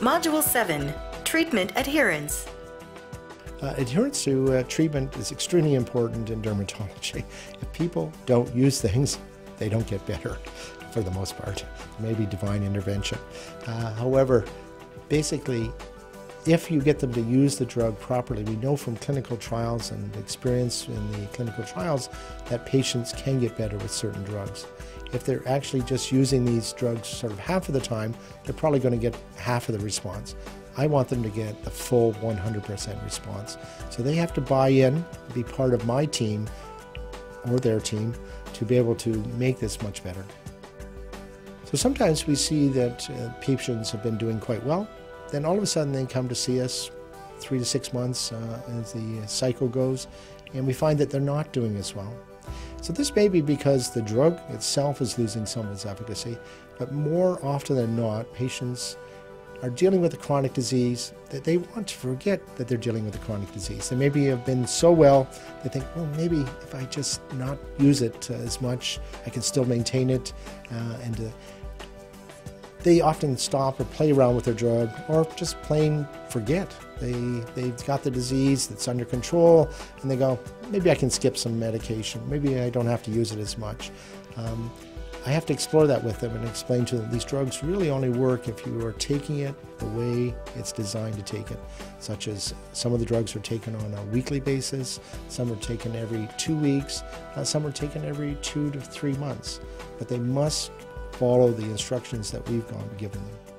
Module 7, Treatment Adherence. Adherence to treatment is extremely important in dermatology. If people don't use things, they don't get better for the most part. Maybe divine intervention. However, basically, if you get them to use the drug properly, we know from clinical trials and experience in the clinical trials that patients can get better with certain drugs. If they're actually just using these drugs sort of half of the time, they're probably going to get half of the response. I want them to get the full 100% response. So they have to buy in, be part of my team or their team to be able to make this much better. So sometimes we see that patients have been doing quite well. Then all of a sudden they come to see us 3 to 6 months as the cycle goes, and we find that they're not doing as well. So this may be because the drug itself is losing some of its efficacy, but more often than not, patients are dealing with a chronic disease that they want to forget that they're dealing with a chronic disease. They maybe have been so well, they think, well, maybe if I just not use it as much, I can still maintain it. They often stop or play around with their drug or just plain forget. They've got the disease that's under control and they go, maybe I can skip some medication. Maybe I don't have to use it as much. I have to explore that with them and explain to them these drugs really only work if you are taking it the way it's designed to take it, such as some of the drugs are taken on a weekly basis, some are taken every 2 weeks, some are taken every 2 to 3 months, but they must follow the instructions that we've given them.